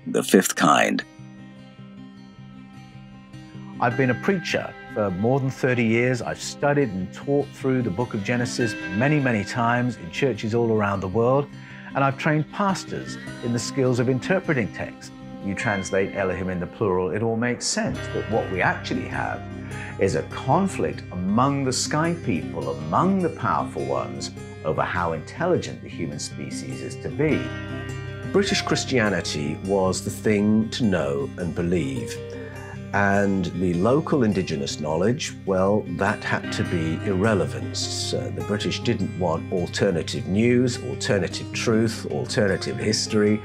The Fifth Kind. I've been a preacher for more than 30 years. I've studied and taught through the book of Genesis many, many times in churches all around the world. And I've trained pastors in the skills of interpreting text. You translate Elohim in the plural, it all makes sense. But what we actually have is a conflict among the sky people, among the powerful ones, over how intelligent the human species is to be. British Christianity was the thing to know and believe. And the local indigenous knowledge, well, that had to be irrelevant. The British didn't want alternative news, alternative truth, alternative history,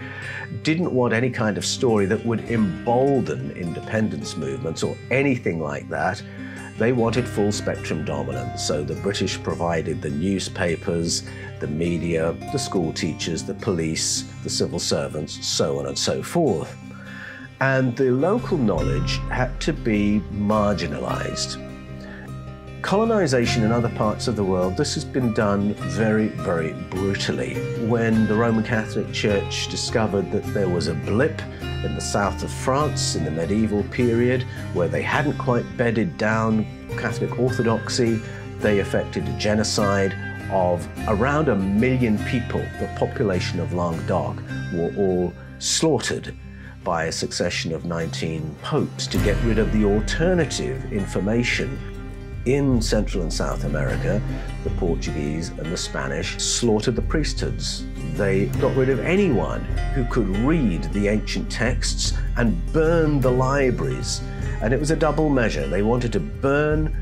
didn't want any kind of story that would embolden independence movements or anything like that. They wanted full spectrum dominance. So the British provided the newspapers, the media, the school teachers, the police, the civil servants, so on and so forth. And the local knowledge had to be marginalized. Colonization in other parts of the world, this has been done very, very brutally. When the Roman Catholic Church discovered that there was a blip in the south of France in the medieval period where they hadn't quite bedded down Catholic orthodoxy, they effected a genocide of around 1 million people. The population of Languedoc were all slaughtered by a succession of 19 popes to get rid of the alternative information. In Central and South America, the Portuguese and the Spanish slaughtered the priesthoods. They got rid of anyone who could read the ancient texts and burned the libraries. And it was a double measure. They wanted to burn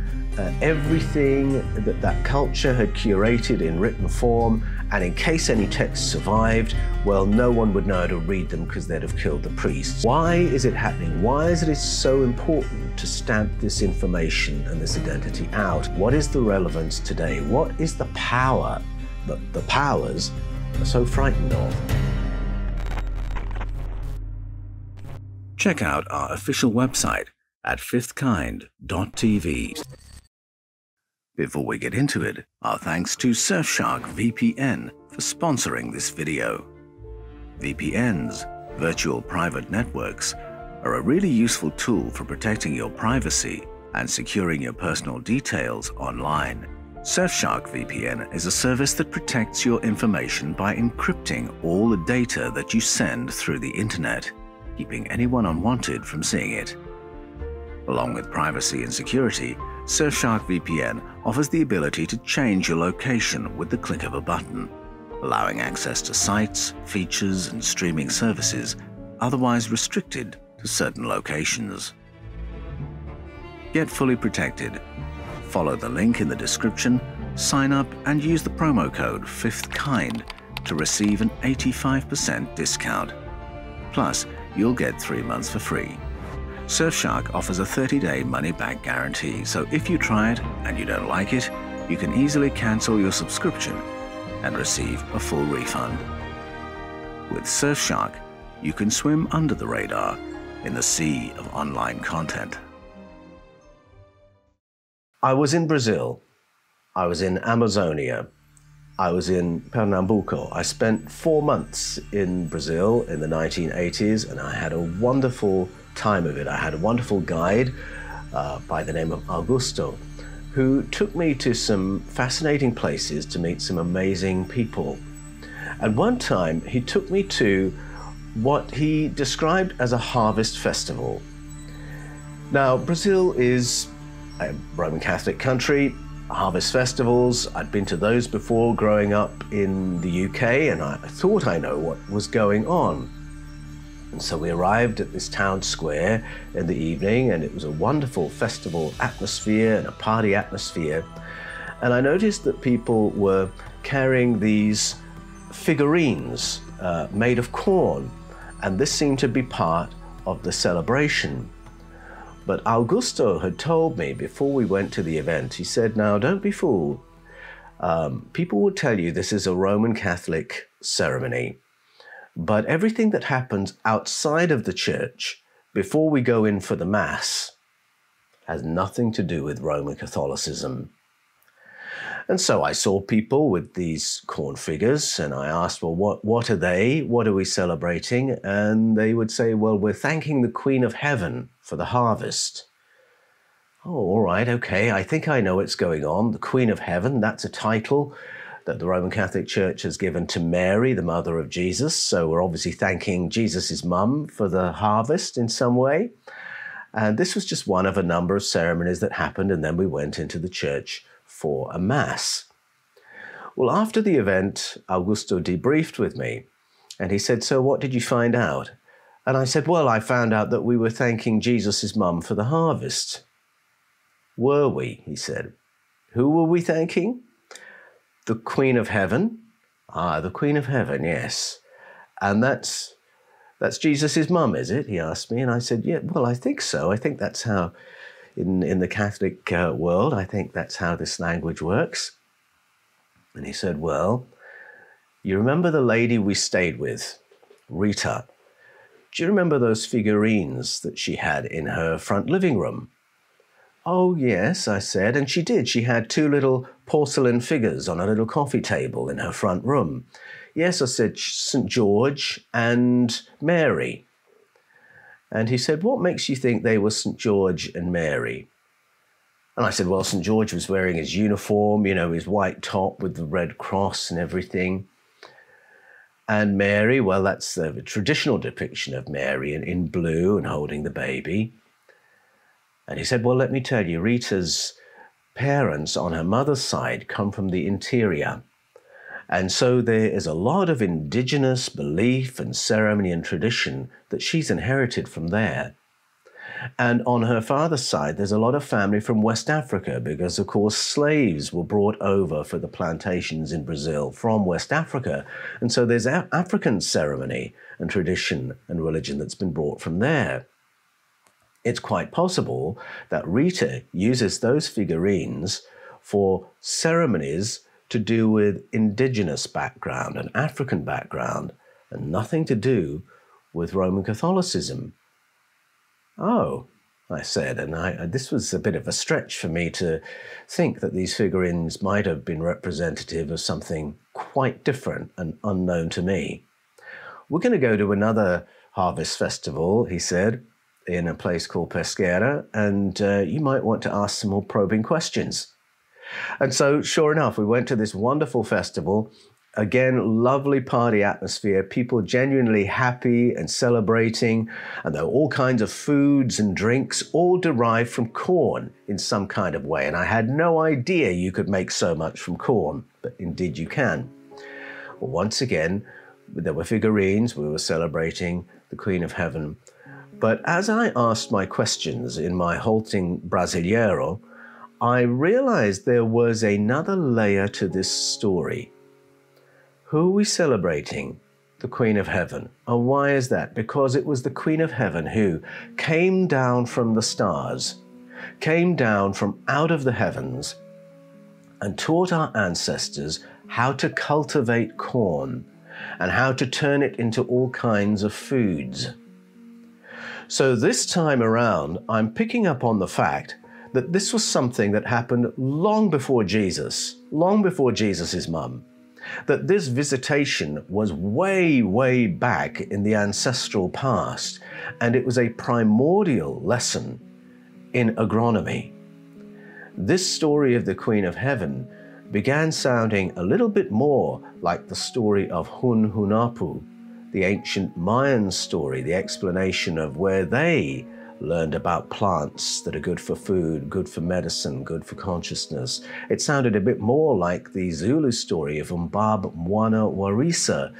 everything that that culture had curated in written form, and in case any texts survived, well, no one would know how to read them because they'd have killed the priests. Why is it happening? Why is it so important to stamp this information and this identity out? What is the relevance today? What is the power that the powers are so frightened of? Check out our official website at fifthkind.tv. Before we get into it, our thanks to Surfshark VPN for sponsoring this video. VPNs, virtual private networks, are a really useful tool for protecting your privacy and securing your personal details online. Surfshark VPN is a service that protects your information by encrypting all the data that you send through the internet, keeping anyone unwanted from seeing it. Along with privacy and security, Surfshark VPN offers the ability to change your location with the click of a button, allowing access to sites, features, and streaming services otherwise restricted to certain locations. Get fully protected. Follow the link in the description, sign up, and use the promo code FIFTHKIND to receive an 85% discount. Plus, you'll get 3 months for free. Surfshark offers a 30-day money-back guarantee, so if you try it and you don't like it, you can easily cancel your subscription and receive a full refund. With Surfshark, you can swim under the radar in the sea of online content. I was in Brazil. I was in Amazonia. I was in Pernambuco. I spent 4 months in Brazil in the 1980s, and I had a wonderful time of it. I had a wonderful guide by the name of Augusto, who took me to some fascinating places to meet some amazing people. And one time he took me to what he described as a harvest festival. Now, Brazil is a Roman Catholic country. Harvest festivals, I'd been to those before growing up in the UK, and I thought I know what was going on. And so we arrived at this town square in the evening, and it was a wonderful festival atmosphere and a party atmosphere. And I noticed that people were carrying these figurines made of corn, and this seemed to be part of the celebration. But Augusto had told me before we went to the event, he said, now don't be fooled. People will tell you this is a Roman Catholic ceremony. But everything that happens outside of the church before we go in for the Mass has nothing to do with Roman Catholicism. And so I saw people with these corn figures, and I asked, well, what are they? What are we celebrating? And they would say, well, we're thanking the Queen of Heaven for the harvest. Oh, all right, okay, I think I know what's going on. The Queen of Heaven, that's a title that the Roman Catholic Church has given to Mary, the mother of Jesus. So we're obviously thanking Jesus' mum for the harvest in some way. And this was just one of a number of ceremonies that happened, and then we went into the church for a mass. Well, after the event, Augusto debriefed with me, and he said, so what did you find out? And I said, well, I found out that we were thanking Jesus' mum for the harvest. Were we? He said. Who were we thanking? The Queen of Heaven. Ah, the Queen of Heaven, yes. And that's Jesus' mum, is it? He asked me, and I said, yeah, well, I think so. I think that's how, in the Catholic world, I think that's how this language works. And he said, well, you remember the lady we stayed with, Rita? Do you remember those figurines that she had in her front living room? Oh, yes, I said, and she did. She had two little porcelain figures on a little coffee table in her front room. Yes, I said, St. George and Mary. And he said, what makes you think they were St. George and Mary? And I said, well, St. George was wearing his uniform, you know, his white top with the red cross and everything. And Mary, well, that's the traditional depiction of Mary in blue and holding the baby. And he said, well, let me tell you, Rita's parents on her mother's side come from the interior. And so there is a lot of indigenous belief and ceremony and tradition that she's inherited from there. And on her father's side, there's a lot of family from West Africa because, of course, slaves were brought over for the plantations in Brazil from West Africa. And so there's African ceremony and tradition and religion that's been brought from there. It's quite possible that Rita uses those figurines for ceremonies to do with indigenous background and African background and nothing to do with Roman Catholicism. Oh, I said, and this was a bit of a stretch for me to think that these figurines might have been representative of something quite different and unknown to me. We're going to go to another harvest festival, he said, in a place called Pesquera, and you might want to ask some more probing questions. And so, sure enough, we went to this wonderful festival. Again, lovely party atmosphere, people genuinely happy and celebrating, and there were all kinds of foods and drinks, all derived from corn in some kind of way. And I had no idea you could make so much from corn, but indeed you can. Well, once again, there were figurines, we were celebrating the Queen of Heaven. But as I asked my questions in my halting Brasileiro, I realized there was another layer to this story. Who are we celebrating? The Queen of Heaven. And why is that? Because it was the Queen of Heaven who came down from the stars, came down from out of the heavens, and taught our ancestors how to cultivate corn and how to turn it into all kinds of foods. So this time around, I'm picking up on the fact that this was something that happened long before Jesus, long before Jesus' mum. That this visitation was way, way back in the ancestral past, and it was a primordial lesson in agronomy. This story of the Queen of Heaven began sounding a little bit more like the story of Hun Hunahpu, the ancient Mayan story, the explanation of where they learned about plants that are good for food, good for medicine, good for consciousness. It sounded a bit more like the Zulu story of Mbab Mwana Warisa,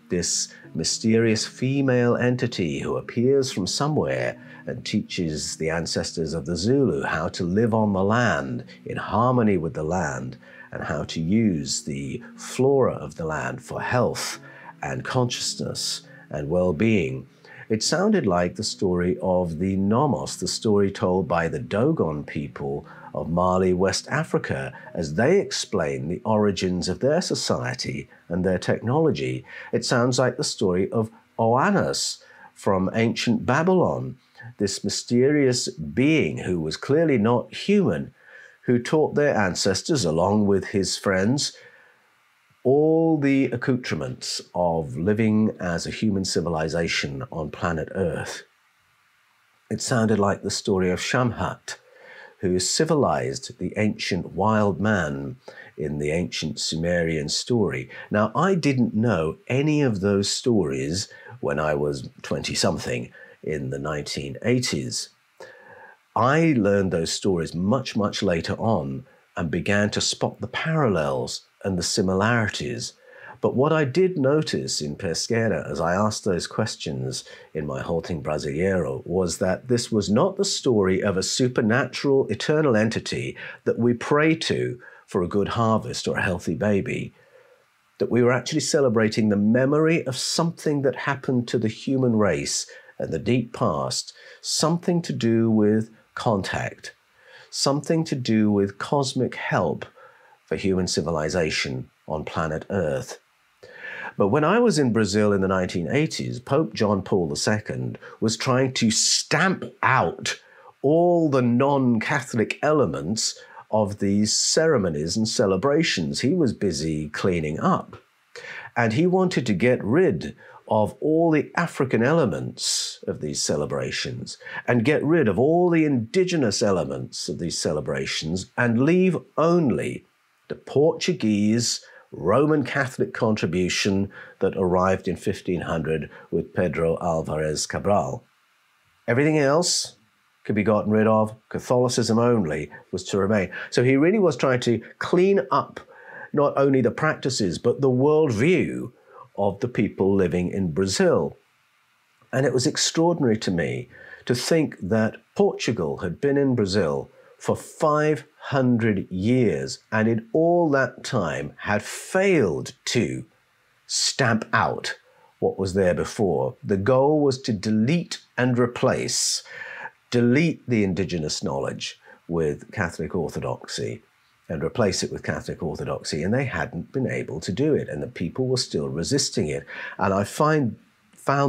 this mysterious female entity who appears from somewhere and teaches the ancestors of the Zulu how to live on the land, in harmony with the land, and how to use the flora of the land for health and consciousness and well-being. It sounded like the story of the Nomos, the story told by the Dogon people of Mali, West Africa, as they explain the origins of their society and their technology. It sounds like the story of Oannes from ancient Babylon, this mysterious being who was clearly not human, who taught their ancestors, along with his friends, all the accoutrements of living as a human civilization on planet Earth. It sounded like the story of Shamhat, who civilized the ancient wild man in the ancient Sumerian story. Now, I didn't know any of those stories when I was 20-something in the 1980s. I learned those stories much, much later on and began to spot the parallels and the similarities. But what I did notice in Pesqueira as I asked those questions in my Halting Brasileiro was that this was not the story of a supernatural eternal entity that we pray to for a good harvest or a healthy baby, that we were actually celebrating the memory of something that happened to the human race in the deep past, something to do with contact, something to do with cosmic help for human civilization on planet Earth. But when I was in Brazil in the 1980s, Pope John Paul II was trying to stamp out all the non-Catholic elements of these ceremonies and celebrations. He was busy cleaning up, and he wanted to get rid of all the African elements of these celebrations and get rid of all the indigenous elements of these celebrations and leave only the Portuguese Roman Catholic contribution that arrived in 1500 with Pedro Álvares Cabral. Everything else could be gotten rid of. Catholicism only was to remain. So he really was trying to clean up not only the practices, but the worldview of the people living in Brazil. And it was extraordinary to me to think that Portugal had been in Brazil for 500 years, and in all that time had failed to stamp out what was there before. The goal was to delete and replace, delete the indigenous knowledge with Catholic orthodoxy and replace it with Catholic orthodoxy, and they hadn't been able to do it, and the people were still resisting it. And I found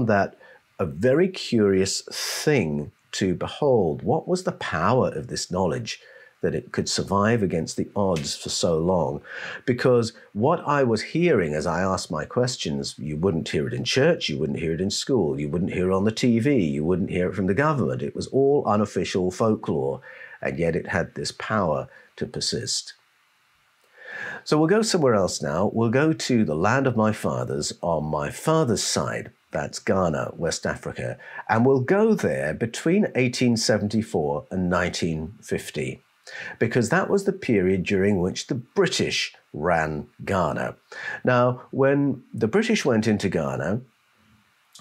that a very curious thing to behold. What was the power of this knowledge that it could survive against the odds for so long? Because what I was hearing as I asked my questions, you wouldn't hear it in church, you wouldn't hear it in school, you wouldn't hear it on the TV, you wouldn't hear it from the government. It was all unofficial folklore, and yet it had this power to persist. So we'll go somewhere else now. We'll go to the land of my fathers on my father's side. That's Ghana, West Africa. And we'll go there between 1874 and 1950, because that was the period during which the British ran Ghana. Now, when the British went into Ghana,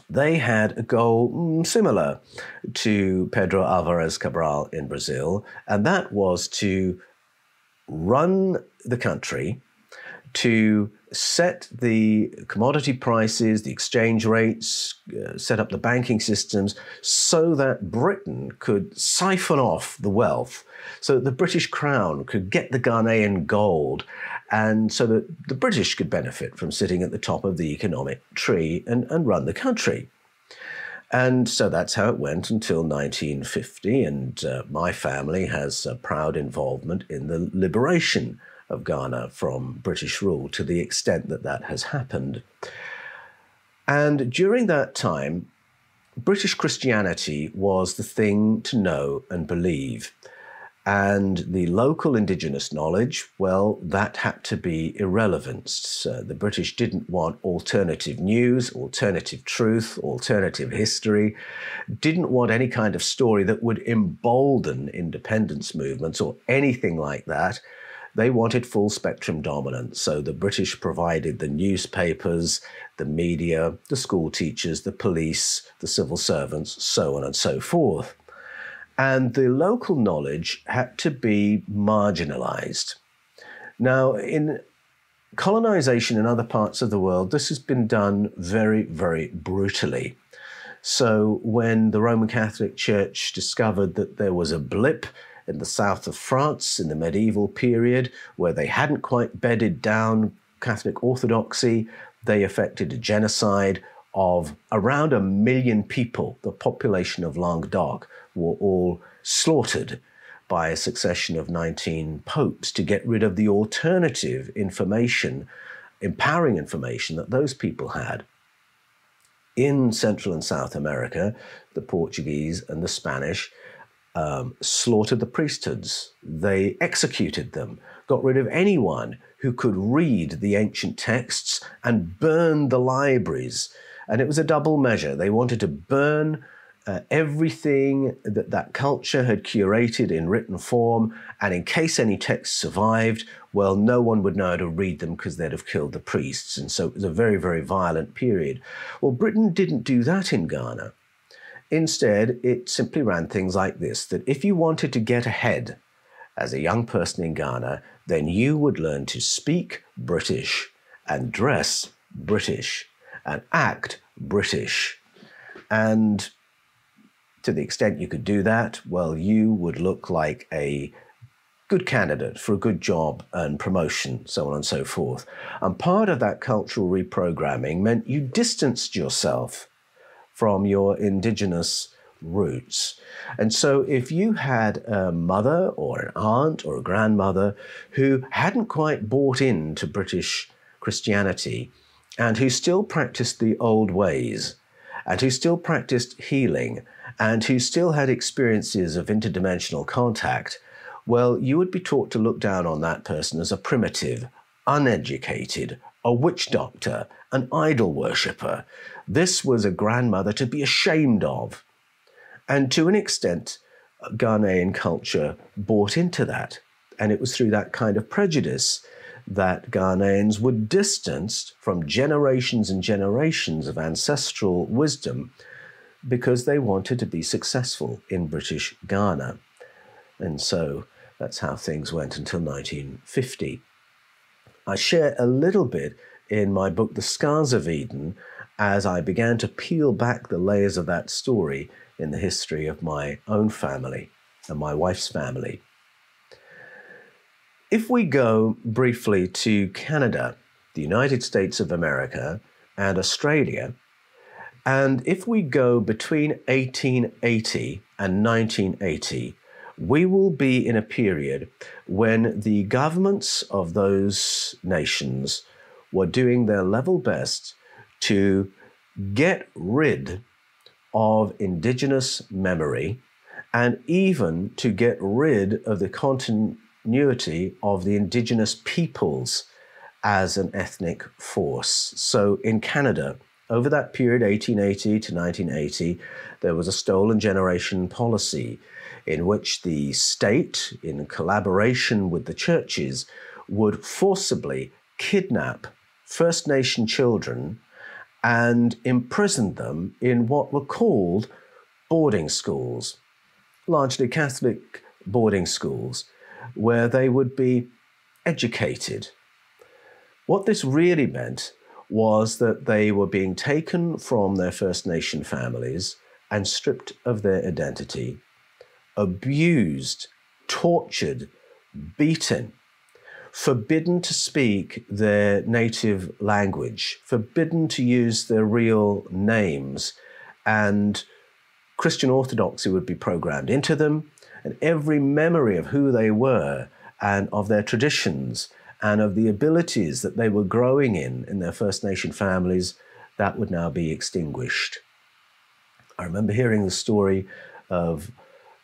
they had a goal similar to Pedro Álvares Cabral in Brazil, and that was to run the country, to set the commodity prices, the exchange rates, set up the banking systems so that Britain could siphon off the wealth, so that the British Crown could get the Ghanaian gold, and so that the British could benefit from sitting at the top of the economic tree and run the country. And so that's how it went until 1950, and my family has a proud involvement in the liberation of Ghana from British rule to the extent that that has happened. And during that time, British Christianity was the thing to know and believe. And the local indigenous knowledge, well, that had to be irrelevant. So the British didn't want alternative news, alternative truth, alternative history, didn't want any kind of story that would embolden independence movements or anything like that. They wanted full spectrum dominance. So the British provided the newspapers, the media, the school teachers, the police, the civil servants, so on and so forth. And the local knowledge had to be marginalized. Now, in colonization in other parts of the world, this has been done very, very brutally. So when the Roman Catholic Church discovered that there was a blip in the south of France in the medieval period where they hadn't quite bedded down Catholic orthodoxy, they effected a genocide of around 1 million people. The population of Languedoc were all slaughtered by a succession of 19 popes to get rid of the alternative information, empowering information that those people had. In Central and South America, the Portuguese and the Spanish slaughtered the priesthoods. They executed them, got rid of anyone who could read the ancient texts, and burned the libraries. And it was a double measure. They wanted to burn everything that culture had curated in written form, and in case any texts survived, well, no one would know how to read them because they'd have killed the priests. And so it was a very, very violent period. Well, Britain didn't do that in Ghana. Instead, it simply ran things like this, that if you wanted to get ahead as a young person in Ghana, then you would learn to speak British and dress British and act British. And to the extent you could do that, well, you would look like a good candidate for a good job and promotion, so on and so forth. And part of that cultural reprogramming meant you distanced yourself from your indigenous roots. And so if you had a mother or an aunt or a grandmother who hadn't quite bought into British Christianity and who still practiced the old ways and who still practiced healing and who still had experiences of interdimensional contact, well, you would be taught to look down on that person as a primitive, uneducated, a witch doctor, an idol worshipper. This was a grandmother to be ashamed of. And to an extent, Ghanaian culture bought into that. And it was through that kind of prejudice that Ghanaians were distanced from generations and generations of ancestral wisdom because they wanted to be successful in British Ghana. And so that's how things went until 1950. I share a little bit in my book, The Scars of Eden, as I began to peel back the layers of that story in the history of my own family and my wife's family. If we go briefly to Canada, the United States of America, and Australia, and if we go between 1880 and 1980, we will be in a period when the governments of those nations were doing their level best to get rid of indigenous memory and even to get rid of the continuity of the indigenous peoples as an ethnic force. So in Canada, over that period, 1880 to 1980, there was a stolen generation policy in which the state, in collaboration with the churches, would forcibly kidnap First Nation children and imprison them in what were called boarding schools, largely Catholic boarding schools, where they would be educated. What this really meant was that they were being taken from their First Nation families and stripped of their identity, abused, tortured, beaten, forbidden to speak their native language, forbidden to use their real names, and Christian orthodoxy would be programmed into them, and every memory of who they were and of their traditions and of the abilities that they were growing in their First Nation families, that would now be extinguished. I remember hearing the story of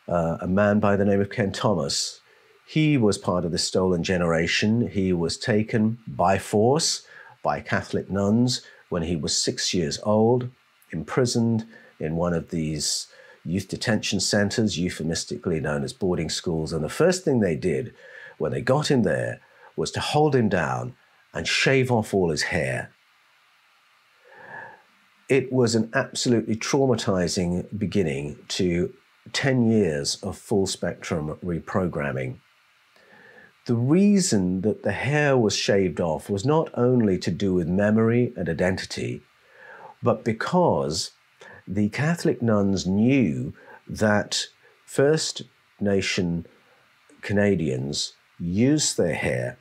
a man by the name of Ken Thomas. He was part of the stolen generation. He was taken by force by Catholic nuns when he was 6 years old, imprisoned in one of these youth detention centers, euphemistically known as boarding schools. And the first thing they did when they got him there was to hold him down and shave off all his hair. It was an absolutely traumatizing beginning to 10 years of full spectrum reprogramming. The reason that the hair was shaved off was not only to do with memory and identity, but because the Catholic nuns knew that First Nation Canadians used their hair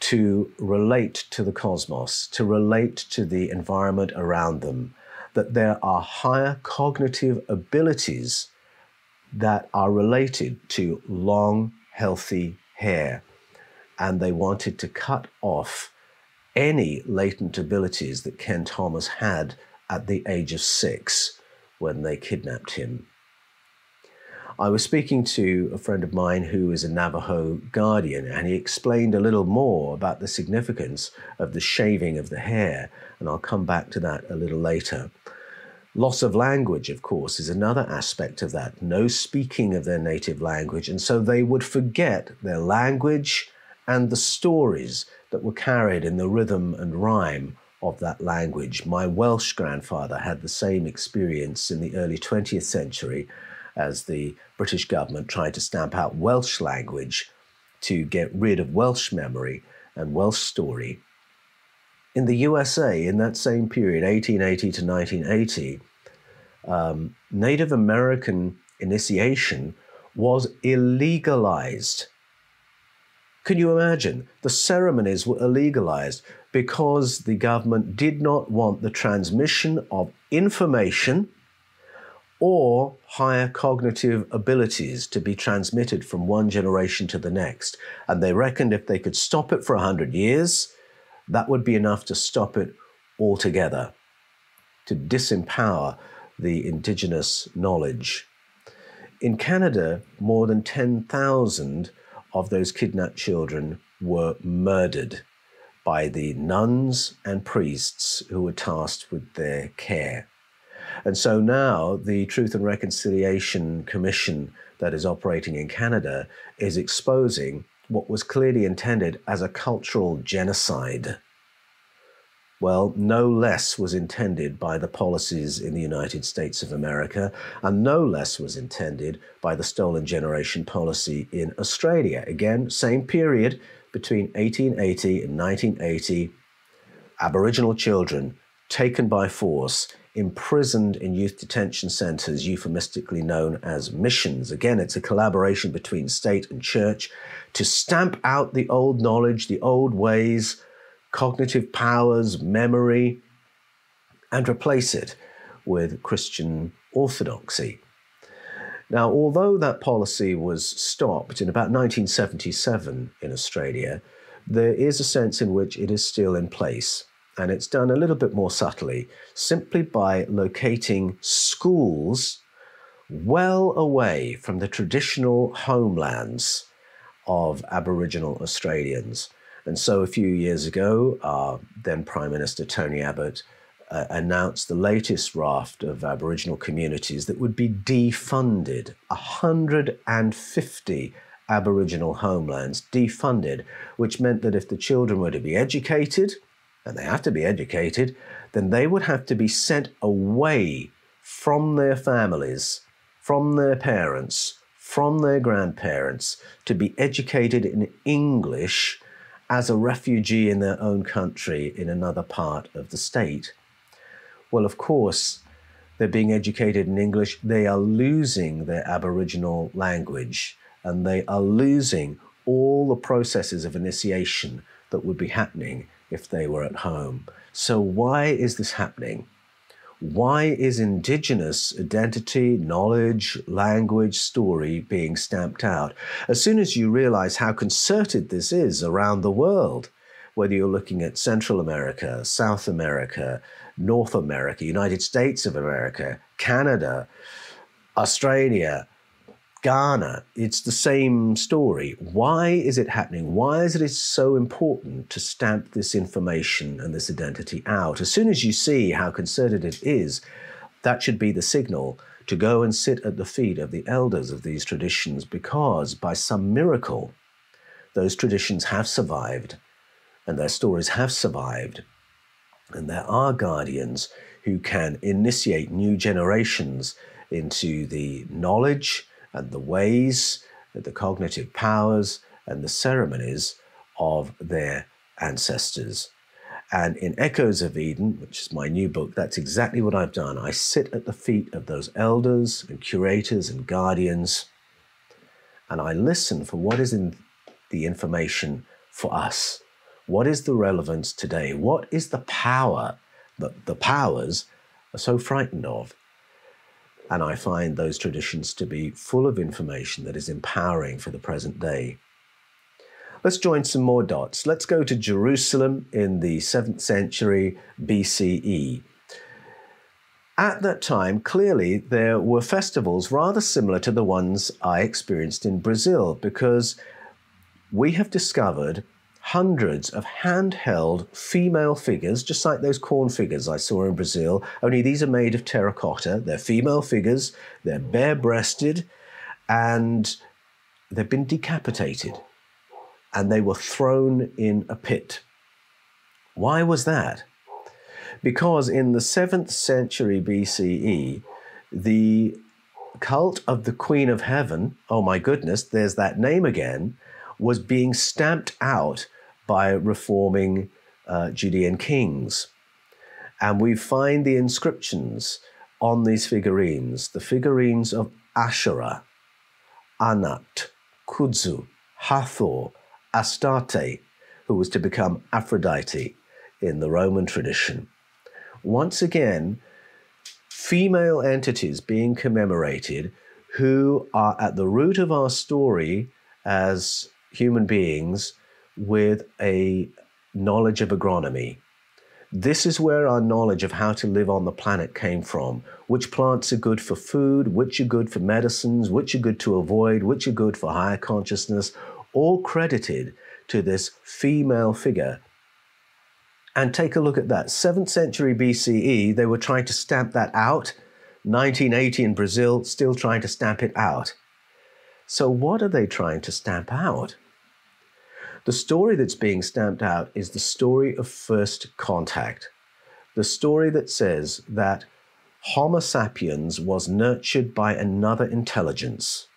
to relate to the cosmos, to relate to the environment around them, that there are higher cognitive abilities that are related to long, healthy hair. And they wanted to cut off any latent abilities that Ken Thomas had at the age of 6 when they kidnapped him. I was speaking to a friend of mine who is a Navajo guardian, and he explained a little more about the significance of the shaving of the hair, and I'll come back to that a little later. Loss of language, of course, is another aspect of that. No speaking of their native language, and so they would forget their language and the stories that were carried in the rhythm and rhyme of that language. My Welsh grandfather had the same experience in the early 20th century as the British government tried to stamp out Welsh language to get rid of Welsh memory and Welsh story. In the USA, in that same period, 1880 to 1980, Native American initiation was illegalized. Can you imagine? The ceremonies were illegalized because the government did not want the transmission of information or higher cognitive abilities to be transmitted from one generation to the next. And they reckoned if they could stop it for 100 years, that would be enough to stop it altogether, to disempower the indigenous knowledge. In Canada, more than 10,000 of those kidnapped children were murdered by the nuns and priests who were tasked with their care. And so now the Truth and Reconciliation Commission that is operating in Canada is exposing what was clearly intended as a cultural genocide. Well, no less was intended by the policies in the United States of America, and no less was intended by the Stolen Generation policy in Australia. Again, same period between 1880 and 1980, Aboriginal children taken by force, imprisoned in youth detention centres, euphemistically known as missions. Again, it's a collaboration between state and church to stamp out the old knowledge, the old ways, cognitive powers, memory, and replace it with Christian orthodoxy. Now, although that policy was stopped in about 1977 in Australia, there is a sense in which it is still in place. And it's done a little bit more subtly, simply by locating schools well away from the traditional homelands of Aboriginal Australians. And so a few years ago, our then Prime Minister Tony Abbott announced the latest raft of Aboriginal communities that would be defunded. 150 Aboriginal homelands defunded, which meant that if the children were to be educated, and they have to be educated, then they would have to be sent away from their families, from their parents, from their grandparents, to be educated in English as a refugee in their own country in another part of the state. Well, of course, they're being educated in English. They are losing their Aboriginal language, and they are losing all the processes of initiation that would be happening if they were at home. So why is this happening? Why is Indigenous identity, knowledge, language, story being stamped out? As soon as you realize how concerted this is around the world, whether you're looking at Central America, South America, North America, United States of America, Canada, Australia, Ghana, it's the same story. Why is it happening? Why is it so important to stamp this information and this identity out? As soon as you see how concerted it is, that should be the signal to go and sit at the feet of the elders of these traditions, because by some miracle, those traditions have survived and their stories have survived. And there are guardians who can initiate new generations into the knowledge and the ways, the cognitive powers, and the ceremonies of their ancestors. And in Echoes of Eden, which is my new book, that's exactly what I've done. I sit at the feet of those elders and curators and guardians, and I listen for what is in the information for us. What is the relevance today? What is the power that the powers are so frightened of? And I find those traditions to be full of information that is empowering for the present day. Let's join some more dots. Let's go to Jerusalem in the 7th century BCE. At that time, clearly, there were festivals rather similar to the ones I experienced in Brazil, because we have discovered hundreds of handheld female figures, just like those corn figures I saw in Brazil, only these are made of terracotta. They're female figures, they're bare-breasted, and they've been decapitated, and they were thrown in a pit. Why was that? Because in the 7th century BCE, the cult of the Queen of Heaven, oh my goodness, there's that name again, was being stamped out by reforming Judean kings. And we find the inscriptions on these figurines, the figurines of Asherah, Anat, Kudzu, Hathor, Astarte, who was to become Aphrodite in the Roman tradition. Once again, female entities being commemorated who are at the root of our story as human beings with a knowledge of agronomy. This is where our knowledge of how to live on the planet came from. Which plants are good for food, which are good for medicines, which are good to avoid, which are good for higher consciousness, all credited to this female figure. And take a look at that. 7th century BCE, they were trying to stamp that out. 1980 in Brazil, still trying to stamp it out. So what are they trying to stamp out? The story that's being stamped out is the story of first contact. The story that says that Homo sapiens was nurtured by another intelligence,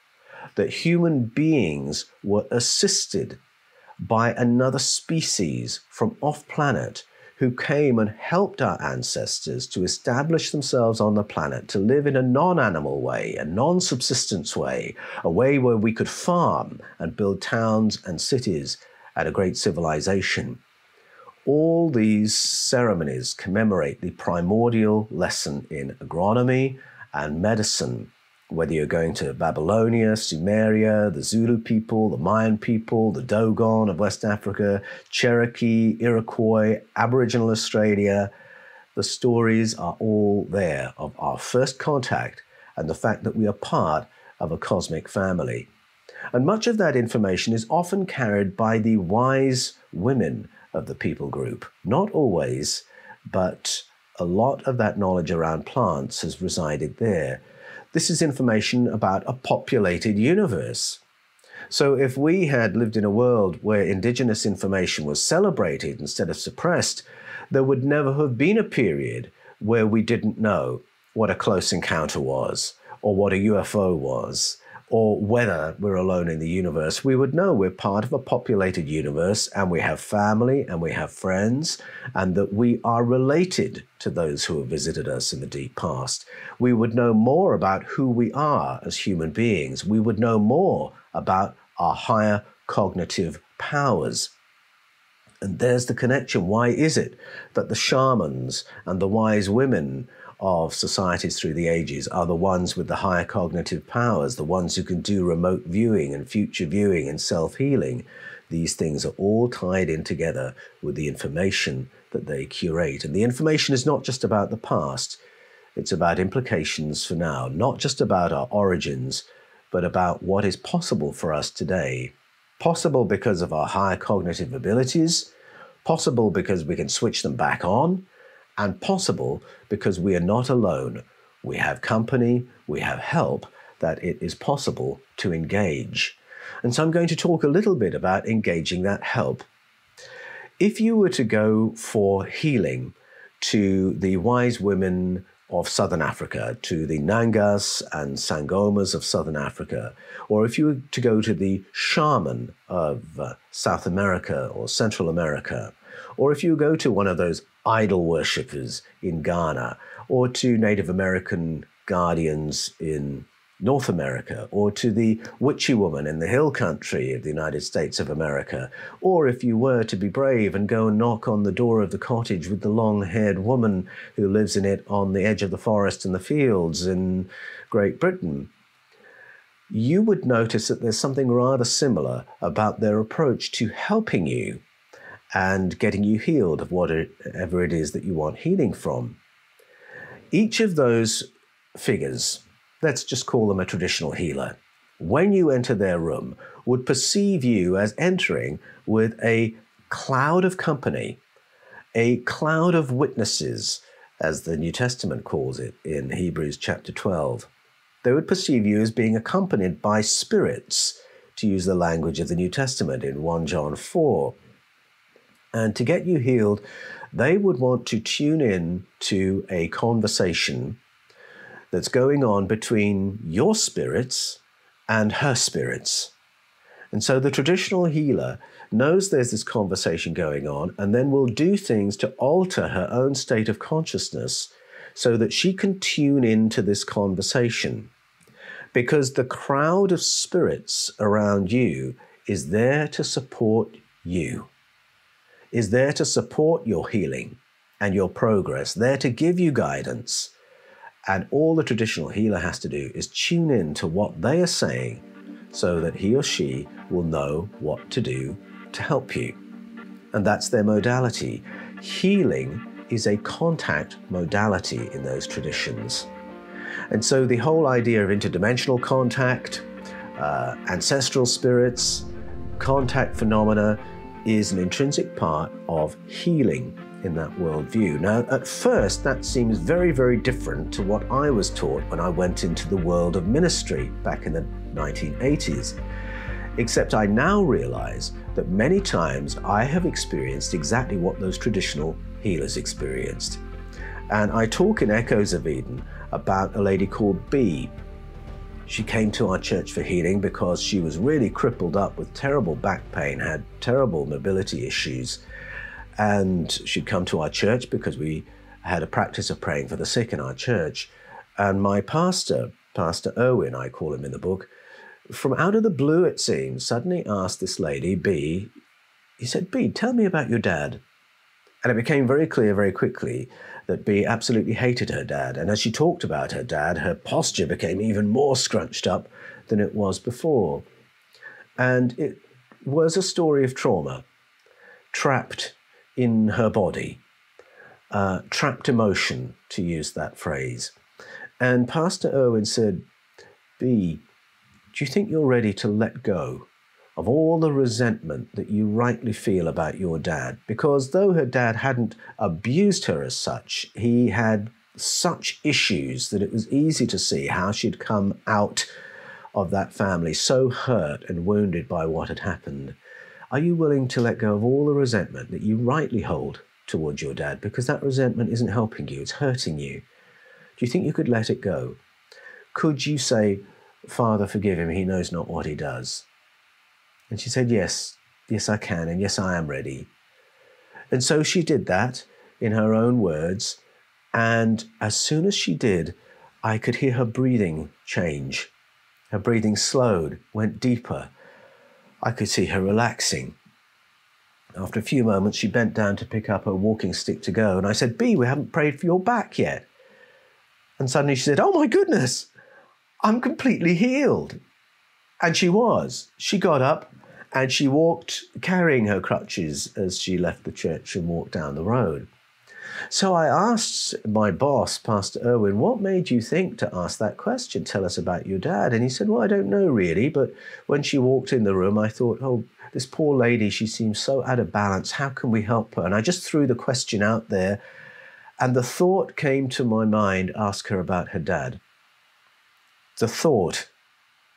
that human beings were assisted by another species from off-planet who came and helped our ancestors to establish themselves on the planet, to live in a non-animal way, a non-subsistence way, a way where we could farm and build towns and cities at a great civilization. All these ceremonies commemorate the primordial lesson in agronomy and medicine, whether you're going to Babylonia, Sumeria, the Zulu people, the Mayan people, the Dogon of West Africa, Cherokee, Iroquois, Aboriginal Australia, the stories are all there of our first contact and the fact that we are part of a cosmic family. And much of that information is often carried by the wise women of the people group. Not always, but a lot of that knowledge around plants has resided there. This is information about a populated universe. So if we had lived in a world where indigenous information was celebrated instead of suppressed, there would never have been a period where we didn't know what a close encounter was, or what a UFO was, or whether we're alone in the universe. We would know we're part of a populated universe, and we have family and we have friends, and that we are related to those who have visited us in the deep past. We would know more about who we are as human beings. We would know more about our higher cognitive powers. And there's the connection. Why is it that the shamans and the wise women of societies through the ages are the ones with the higher cognitive powers, the ones who can do remote viewing and future viewing and self-healing? These things are all tied in together with the information that they curate. And the information is not just about the past, it's about implications for now, not just about our origins, but about what is possible for us today. Possible because of our higher cognitive abilities, possible because we can switch them back on, and possible because we are not alone. We have company, we have help, that it is possible to engage. And so I'm going to talk a little bit about engaging that help. If you were to go for healing to the wise women of Southern Africa, to the Nangas and Sangomas of Southern Africa, or if you were to go to the shaman of South America or Central America, or if you go to one of those idol worshippers in Ghana, or to Native American guardians in North America, or to the witchy woman in the hill country of the United States of America, or if you were to be brave and go and knock on the door of the cottage with the long-haired woman who lives in it on the edge of the forest and the fields in Great Britain, you would notice that there's something rather similar about their approach to helping you and getting you healed of whatever it is that you want healing from. Each of those figures, let's just call them a traditional healer, when you enter their room, would perceive you as entering with a cloud of company, a cloud of witnesses, as the New Testament calls it in Hebrews chapter 12. They would perceive you as being accompanied by spirits, to use the language of the New Testament in 1 John 4. And to get you healed, they would want to tune in to a conversation that's going on between your spirits and her spirits. And so the traditional healer knows there's this conversation going on and then will do things to alter her own state of consciousness so that she can tune into this conversation. Because the crowd of spirits around you is there to support you, is there to support your healing and your progress, there to give you guidance. And all the traditional healer has to do is tune in to what they are saying so that he or she will know what to do to help you. And that's their modality. Healing is a contact modality in those traditions. And so the whole idea of interdimensional contact, ancestral spirits, contact phenomena is an intrinsic part of healing in that worldview. Now, at first, that seems very, very different to what I was taught when I went into the world of ministry back in the 1980s. Except I now realize that many times I have experienced exactly what those traditional healers experienced. And I talk in Echoes of Eden about a lady called B. She came to our church for healing because she was really crippled up with terrible back pain, had terrible mobility issues. And she'd come to our church because we had a practice of praying for the sick in our church. And my pastor, Pastor Owen, I call him in the book, from out of the blue, it seems, suddenly asked this lady, B, he said, B, tell me about your dad. And it became very clear very quickly that B absolutely hated her dad. And as she talked about her dad, her posture became even more scrunched up than it was before. And it was a story of trauma, trapped in her body, trapped emotion, to use that phrase. And Pastor Owen said, B, do you think you're ready to let go of all the resentment that you rightly feel about your dad? Because though her dad hadn't abused her as such, he had such issues that it was easy to see how she'd come out of that family so hurt and wounded by what had happened. Are you willing to let go of all the resentment that you rightly hold towards your dad? Because that resentment isn't helping you, it's hurting you. Do you think you could let it go? Could you say, Father, forgive him, he knows not what he does? And she said, yes, I can, and yes, I am ready. And so she did that in her own words, and as soon as she did, I could hear her breathing change. Her breathing slowed, went deeper. I could see her relaxing. After a few moments, she bent down to pick up her walking stick to go, and I said, B, we haven't prayed for your back yet. And suddenly she said, oh my goodness, I'm completely healed. And she was. She got up and she walked carrying her crutches as she left the church and walked down the road. So I asked my boss, Pastor Irwin, what made you think to ask that question? Tell us about your dad. And he said, well, I don't know really, but when she walked in the room, I thought, oh, this poor lady, she seems so out of balance. How can we help her? And I just threw the question out there. And the thought came to my mind, ask her about her dad. The thought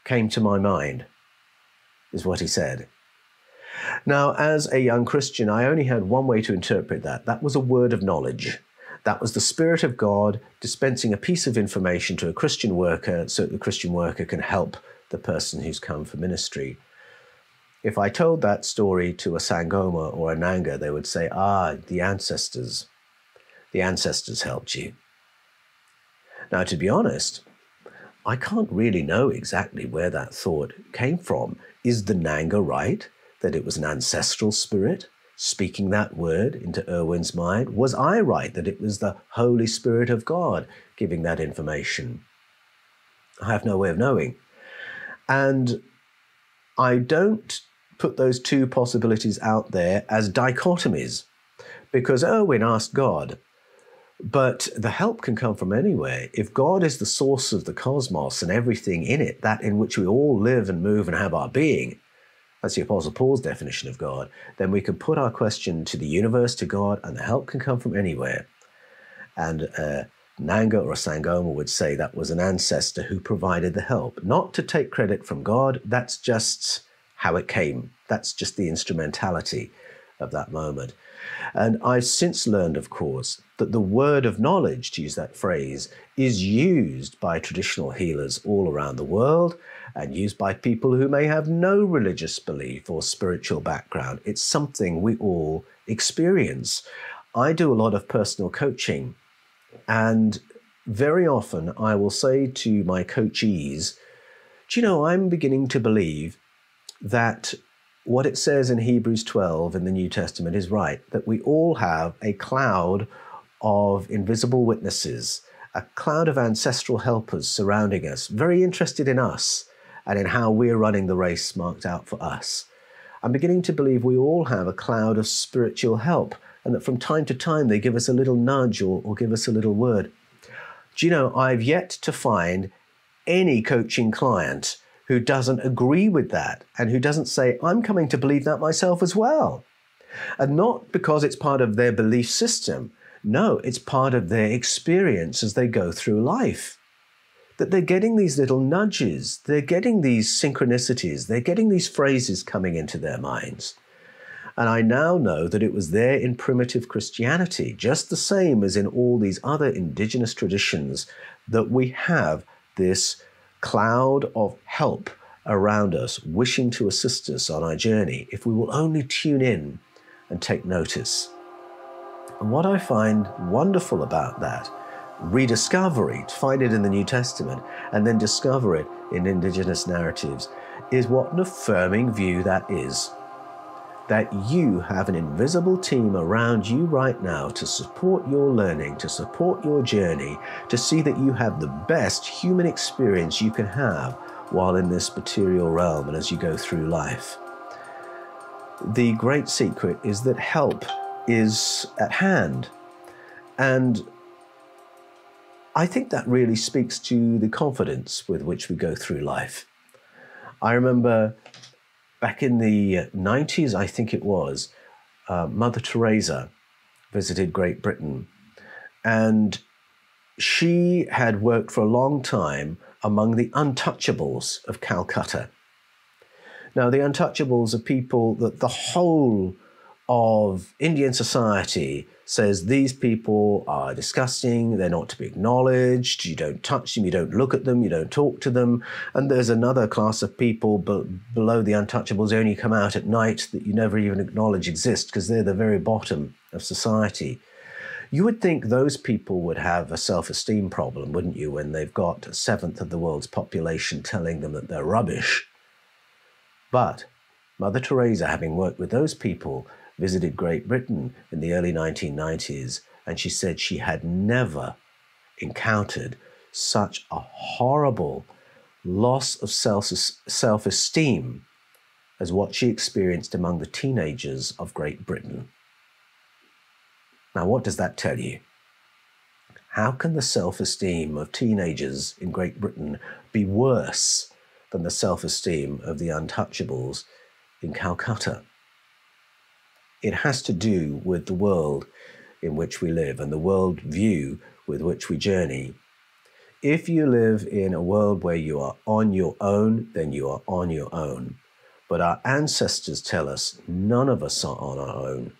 came to my mind, is what he said. Now, as a young Christian, I only had one way to interpret that. That was a word of knowledge. That was the Spirit of God dispensing a piece of information to a Christian worker so that the Christian worker can help the person who's come for ministry. If I told that story to a Sangoma or a Nanga, they would say, the ancestors helped you. Now, to be honest, I can't really know exactly where that thought came from. Is the Nanga right that it was an ancestral spirit speaking that word into Erwin's mind? Was I right that it was the Holy Spirit of God giving that information? I have no way of knowing. And I don't put those two possibilities out there as dichotomies, because Erwin asked God, but the help can come from anywhere. If God is the source of the cosmos and everything in it, that in which we all live and move and have our being, that's the Apostle Paul's definition of God, then we can put our question to the universe, to God, and the help can come from anywhere. And Nanga or Sangoma would say that was an ancestor who provided the help. Not to take credit from God, that's just how it came. That's just the instrumentality of that moment. And I've since learned, of course, that the word of knowledge, to use that phrase, is used by traditional healers all around the world and used by people who may have no religious belief or spiritual background. It's something we all experience. I do a lot of personal coaching, and very often I will say to my coachees, do you know, I'm beginning to believe that what it says in Hebrews 12 in the New Testament is right, that we all have a cloud of invisible witnesses, a cloud of ancestral helpers surrounding us, very interested in us and in how we're running the race marked out for us. I'm beginning to believe we all have a cloud of spiritual help, and that from time to time they give us a little nudge or give us a little word. Do you know, I've yet to find any coaching client who doesn't agree with that and who doesn't say, I'm coming to believe that myself as well. And not because it's part of their belief system. No, it's part of their experience as they go through life. That they're getting these little nudges, they're getting these synchronicities, they're getting these phrases coming into their minds. And I now know that it was there in primitive Christianity, just the same as in all these other indigenous traditions, that we have this cloud of help around us, wishing to assist us on our journey, if we will only tune in and take notice. And what I find wonderful about that rediscovery, to find it in the New Testament and then discover it in indigenous narratives, is what an affirming view that is. That you have an invisible team around you right now to support your learning, to support your journey, to see that you have the best human experience you can have while in this material realm and as you go through life. The great secret is that help is at hand. And I think that really speaks to the confidence with which we go through life. I remember back in the 90s, I think it was, Mother Teresa visited Great Britain, and she had worked for a long time among the untouchables of Calcutta. Now, the untouchables are people that the whole of Indian society says these people are disgusting, they're not to be acknowledged, you don't touch them, you don't look at them, you don't talk to them. And there's another class of people below the untouchables who only come out at night that you never even acknowledge exist because they're the very bottom of society. You would think those people would have a self-esteem problem, wouldn't you, when they've got a seventh of the world's population telling them that they're rubbish. But Mother Teresa, having worked with those people, visited Great Britain in the early 1990s, and she said she had never encountered such a horrible loss of self-esteem as what she experienced among the teenagers of Great Britain. Now, what does that tell you? How can the self-esteem of teenagers in Great Britain be worse than the self-esteem of the untouchables in Calcutta? It has to do with the world in which we live and the world view with which we journey. If you live in a world where you are on your own, then you are on your own. But our ancestors tell us none of us are on our own.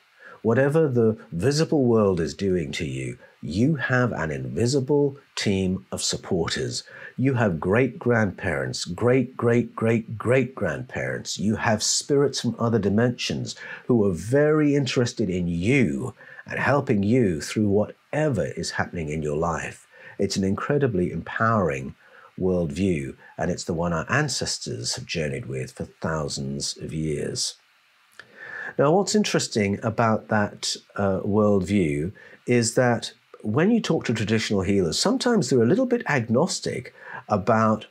Whatever the visible world is doing to you, you have an invisible team of supporters. You have great-grandparents, great-great-great-great-grandparents. You have spirits from other dimensions who are very interested in you and helping you through whatever is happening in your life. It's an incredibly empowering worldview, and it's the one our ancestors have journeyed with for thousands of years. Now, what's interesting about that worldview is that when you talk to traditional healers, sometimes they're a little bit agnostic about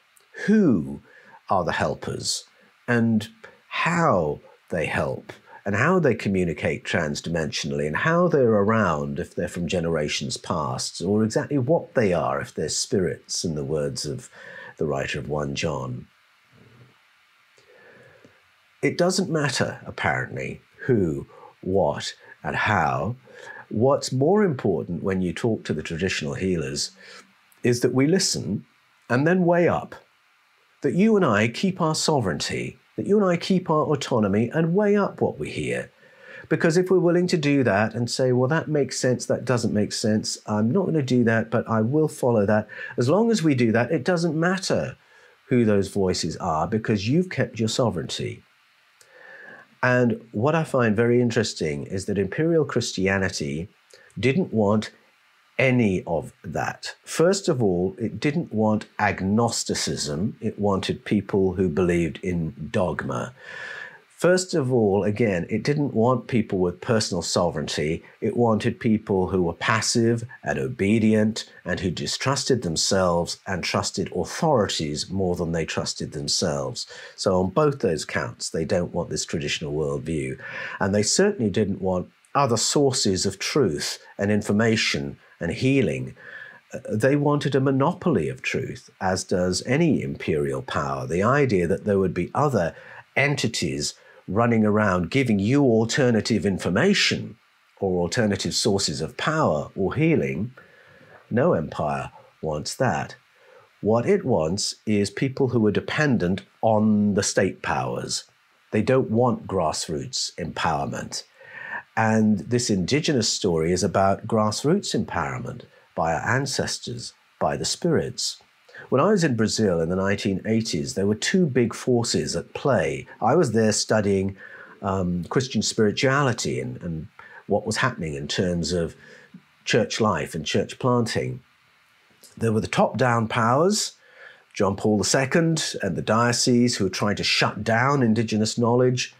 who are the helpers and how they help and how they communicate transdimensionally and how they're around if they're from generations past, or exactly what they are if they're spirits, in the words of the writer of 1 John. It doesn't matter, apparently, who, what, and how. What's more important when you talk to the traditional healers is that we listen and then weigh up, that you and I keep our sovereignty, that you and I keep our autonomy and weigh up what we hear. Because if we're willing to do that and say, well, that makes sense, that doesn't make sense, I'm not going to do that, but I will follow that. As long as we do that, it doesn't matter who those voices are, because you've kept your sovereignty. And what I find very interesting is that Imperial Christianity didn't want any of that. First of all, it didn't want agnosticism. It wanted people who believed in dogma. First of all, again, it didn't want people with personal sovereignty. It wanted people who were passive and obedient and who distrusted themselves and trusted authorities more than they trusted themselves. So on both those counts, they don't want this traditional worldview. And they certainly didn't want other sources of truth and information and healing. They wanted a monopoly of truth, as does any imperial power. The idea that there would be other entities running around giving you alternative information or alternative sources of power or healing, no empire wants that. What it wants is people who are dependent on the state powers. They don't want grassroots empowerment. And this indigenous story is about grassroots empowerment by our ancestors, by the spirits. When I was in Brazil in the 1980s, there were two big forces at play. I was there studying Christian spirituality and what was happening in terms of church life and church planting. There were the top-down powers, John Paul II and the diocese, who were trying to shut down indigenous knowledge.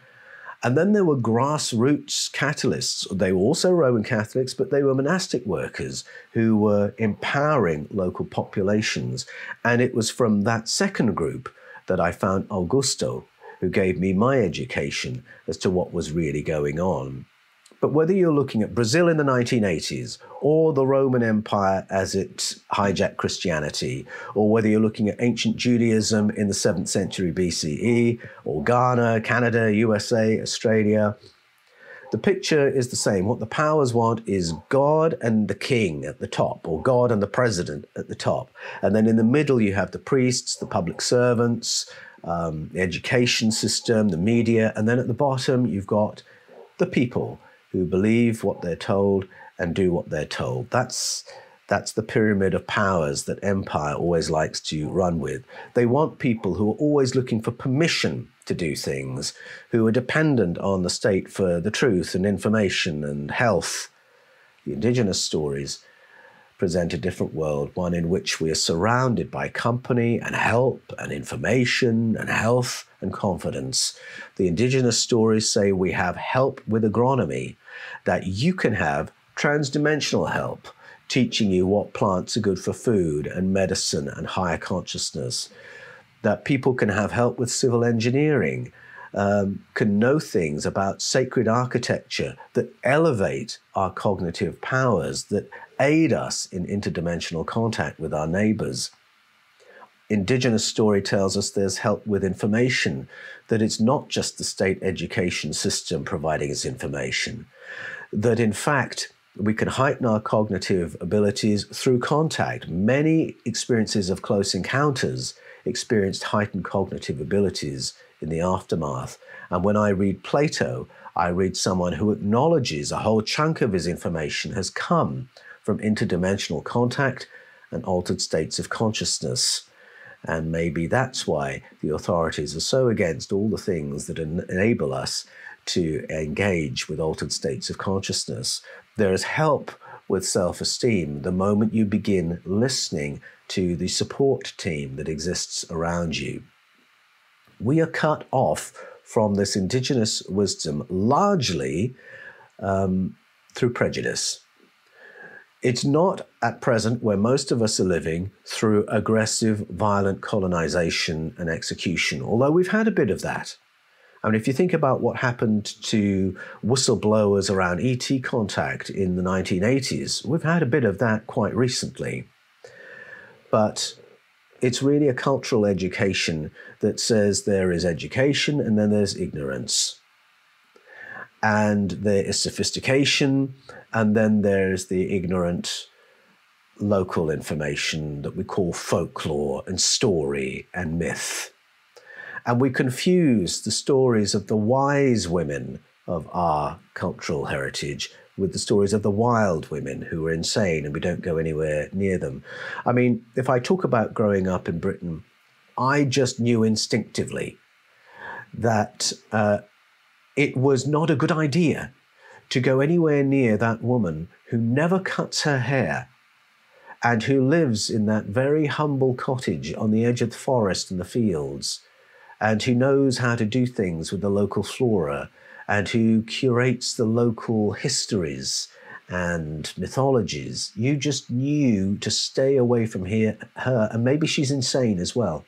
And then there were grassroots Catholics. They were also Roman Catholics, but they were monastic workers who were empowering local populations. And it was from that second group that I found Augusto, who gave me my education as to what was really going on. But whether you're looking at Brazil in the 1980s or the Roman Empire as it hijacked Christianity, or whether you're looking at ancient Judaism in the 7th century BCE, or Ghana, Canada, USA, Australia, the picture is the same. What the powers want is God and the king at the top, or God and the president at the top. And then in the middle, you have the priests, the public servants, the education system, the media. And then at the bottom, you've got the people who believe what they're told and do what they're told. That's the pyramid of powers that empire always likes to run with. They want people who are always looking for permission to do things, who are dependent on the state for the truth and information and health. The indigenous stories present a different world, one in which we are surrounded by company and help and information and health and confidence. The indigenous stories say we have help with agronomy, that you can have transdimensional help, teaching you what plants are good for food and medicine and higher consciousness, that people can have help with civil engineering, can know things about sacred architecture that elevate our cognitive powers, that aid us in interdimensional contact with our neighbors. Indigenous story tells us there's help with information, that it's not just the state education system providing us information, that in fact we can heighten our cognitive abilities through contact. Many experiences of close encounters experienced heightened cognitive abilities in the aftermath. And when I read Plato, I read someone who acknowledges a whole chunk of his information has come from interdimensional contact and altered states of consciousness. And maybe that's why the authorities are so against all the things that enable us to engage with altered states of consciousness. There is help with self-esteem the moment you begin listening to the support team that exists around you. We are cut off from this indigenous wisdom largely through prejudice. It's not at present where most of us are living through aggressive, violent colonization and execution, although we've had a bit of that. I mean, if you think about what happened to whistleblowers around ET contact in the 1980s, we've had a bit of that quite recently. But it's really a cultural education that says there is education and then there's ignorance. And there is sophistication, and then there's the ignorant local information that we call folklore and story and myth. And we confuse the stories of the wise women of our cultural heritage with the stories of the wild women who are insane and we don't go anywhere near them. I mean, if I talk about growing up in Britain, I just knew instinctively that it was not a good idea to go anywhere near that woman who never cuts her hair and who lives in that very humble cottage on the edge of the forest and the fields, and who knows how to do things with the local flora, and who curates the local histories and mythologies. You just knew to stay away from her, and maybe she's insane as well.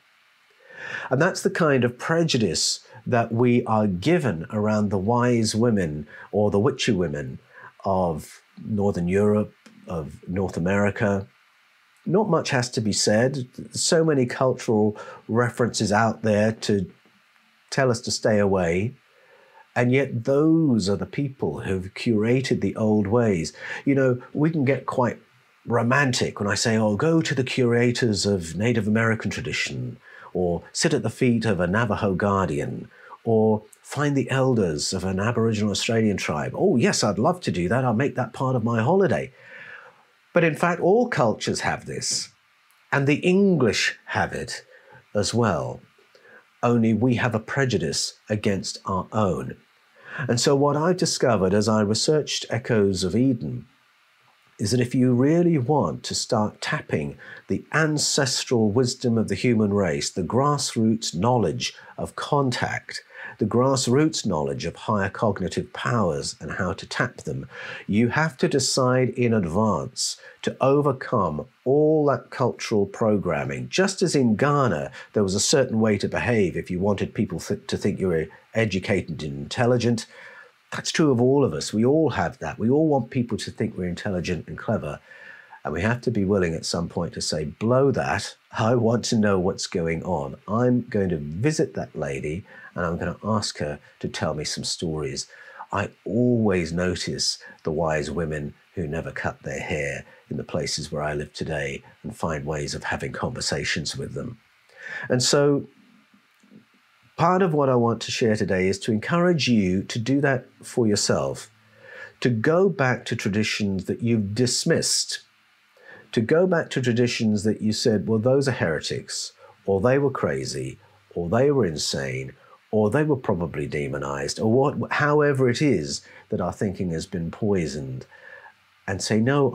And that's the kind of prejudice that we are given around the wise women or the witchy women of Northern Europe, of North America. Not much has to be said. So many cultural references out there to tell us to stay away. And yet those are the people who've curated the old ways. You know, we can get quite romantic when I say, oh, go to the curators of Native American tradition, or sit at the feet of a Navajo guardian, or find the elders of an Aboriginal Australian tribe. Oh, yes, I'd love to do that. I'll make that part of my holiday. But in fact, all cultures have this, and the English have it as well. Only we have a prejudice against our own. And so what I've discovered as I researched Echoes of Eden is that if you really want to start tapping the ancestral wisdom of the human race, the grassroots knowledge of contact, the grassroots knowledge of higher cognitive powers and how to tap them, you have to decide in advance to overcome all that cultural programming. Just as in Ghana, there was a certain way to behave if you wanted people to think you were educated and intelligent. That's true of all of us. We all have that. We all want people to think we're intelligent and clever. And we have to be willing at some point to say, blow that. I want to know what's going on. I'm going to visit that lady and I'm going to ask her to tell me some stories. I always notice the wise women who never cut their hair in the places where I live today and find ways of having conversations with them. And so part of what I want to share today is to encourage you to do that for yourself, to go back to traditions that you've dismissed, to go back to traditions that you said, well, those are heretics, or they were crazy, or they were insane, or they were probably demonized, or however it is that our thinking has been poisoned, and say, no,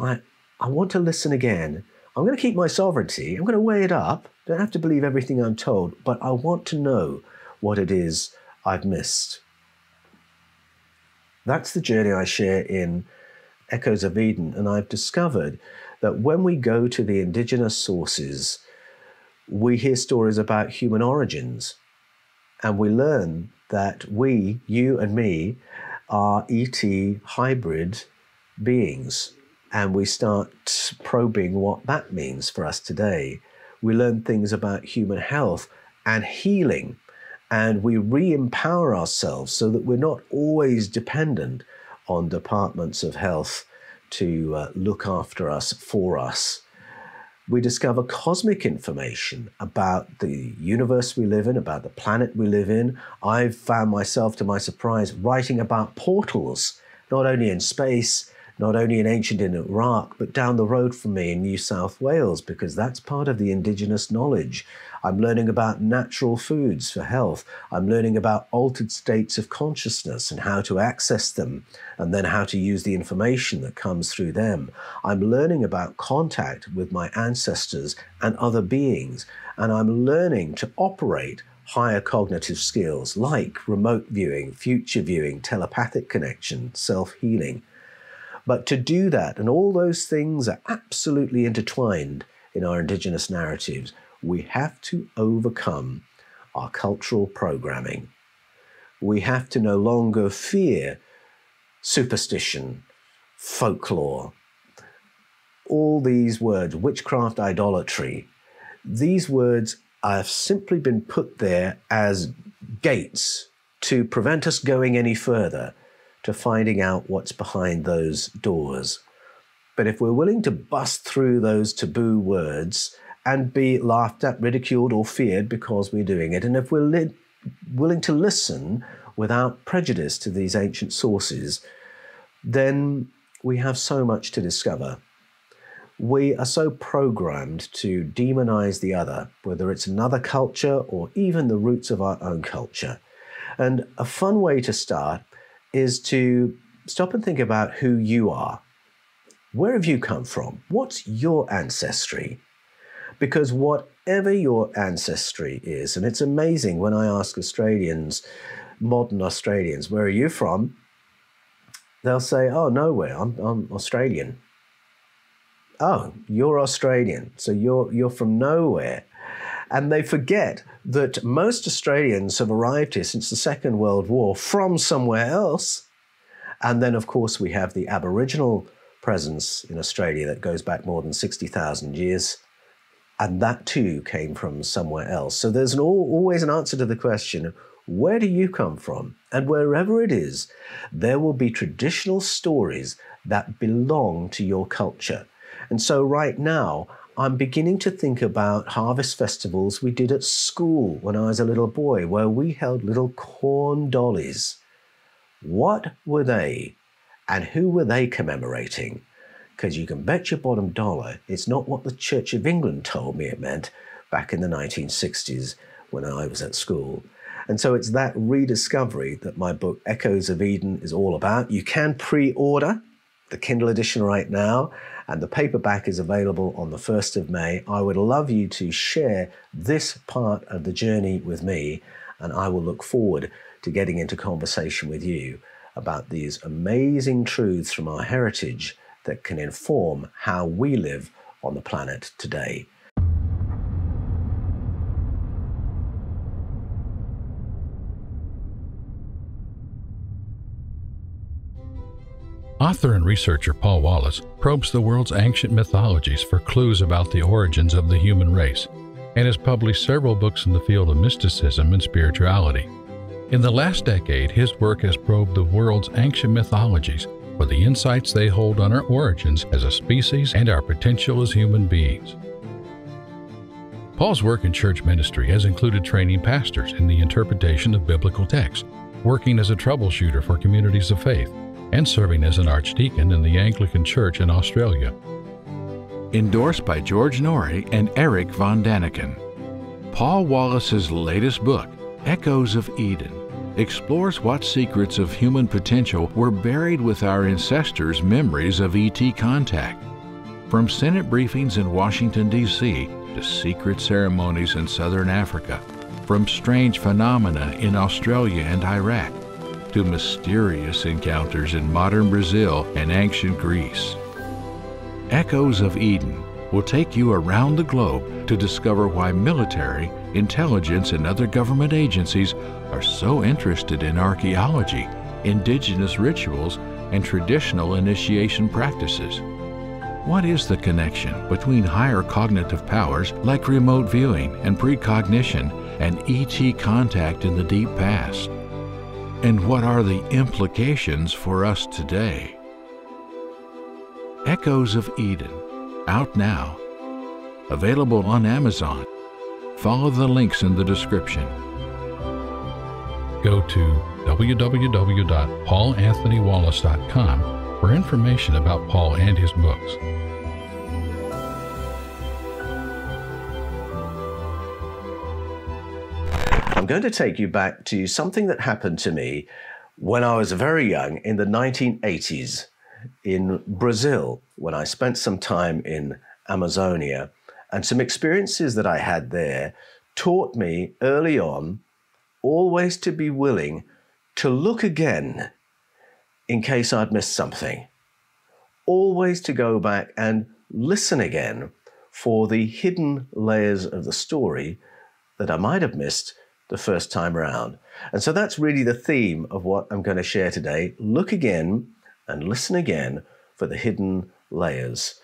I want to listen again. I'm going to keep my sovereignty. I'm going to weigh it up. Don't have to believe everything I'm told, but I want to know what it is I've missed. That's the journey I share in Echoes of Eden, and I've discovered that when we go to the indigenous sources, we hear stories about human origins, and we learn that we, you and me, are ET hybrid beings, and we start probing what that means for us today. We learn things about human health and healing, and we re-empower ourselves so that we're not always dependent on departments of health to look after us, for us. We discover cosmic information about the universe we live in, about the planet we live in. I've found myself, to my surprise, writing about portals, not only in space, not only in ancient in Iraq, but down the road from me in New South Wales, because that's part of the indigenous knowledge. I'm learning about natural foods for health. I'm learning about altered states of consciousness and how to access them, and then how to use the information that comes through them. I'm learning about contact with my ancestors and other beings, and I'm learning to operate higher cognitive skills like remote viewing, future viewing, telepathic connection, self-healing. But to do that, and all those things are absolutely intertwined in our indigenous narratives, we have to overcome our cultural programming. We have to no longer fear superstition, folklore, all these words, witchcraft, idolatry. These words have simply been put there as gates to prevent us going any further, to finding out what's behind those doors. But if we're willing to bust through those taboo words and be laughed at, ridiculed, or feared because we're doing it, and if we're willing to listen without prejudice to these ancient sources, then we have so much to discover. We are so programmed to demonize the other, whether it's another culture or even the roots of our own culture. And a fun way to start is to stop and think about who you are. Where have you come from? What's your ancestry? Because whatever your ancestry is, and it's amazing when I ask Australians, modern Australians, where are you from? They'll say, oh, nowhere, I'm Australian. Oh, you're Australian, so you're from nowhere. And they forget that most Australians have arrived here since the Second World War from somewhere else. And then, of course, we have the Aboriginal presence in Australia that goes back more than 60,000 years. And that too came from somewhere else. So there's always an answer to the question, where do you come from? And wherever it is, there will be traditional stories that belong to your culture. And so right now, I'm beginning to think about harvest festivals we did at school when I was a little boy, where we held little corn dollies. What were they? And who were they commemorating? Because you can bet your bottom dollar it's not what the Church of England told me it meant back in the 1960s when I was at school. And so it's that rediscovery that my book Echoes of Eden is all about. You can pre-order the Kindle edition right now, and the paperback is available on the 1st of May. I would love you to share this part of the journey with me, and I will look forward to getting into conversation with you about these amazing truths from our heritage that can inform how we live on the planet today. Author and researcher Paul Wallace probes the world's ancient mythologies for clues about the origins of the human race, and has published several books in the field of mysticism and spirituality. In the last decade, his work has probed the world's ancient mythologies for the insights they hold on our origins as a species and our potential as human beings. Paul's work in church ministry has included training pastors in the interpretation of biblical texts, working as a troubleshooter for communities of faith, and serving as an archdeacon in the Anglican Church in Australia. Endorsed by George Norrie and Eric von Daniken. Paul Wallace's latest book, Echoes of Eden, explores what secrets of human potential were buried with our ancestors' memories of ET contact. From Senate briefings in Washington, D.C., to secret ceremonies in Southern Africa, from strange phenomena in Australia and Iraq, to mysterious encounters in modern Brazil and ancient Greece. Echoes of Eden will take you around the globe to discover why military, intelligence, and other government agencies are so interested in archaeology, indigenous rituals, and traditional initiation practices. What is the connection between higher cognitive powers like remote viewing and precognition and ET contact in the deep past? And what are the implications for us today? Echoes of Eden, out now. Available on Amazon. Follow the links in the description. Go to www.paulanthonywallace.com for information about Paul and his books. I'm going to take you back to something that happened to me when I was very young in the 1980s in Brazil, when I spent some time in Amazonia, and some experiences that I had there taught me early on always to be willing to look again in case I'd missed something. Always to go back and listen again for the hidden layers of the story that I might have missed the first time around. And so that's really the theme of what I'm going to share today. Look again and listen again for the hidden layers.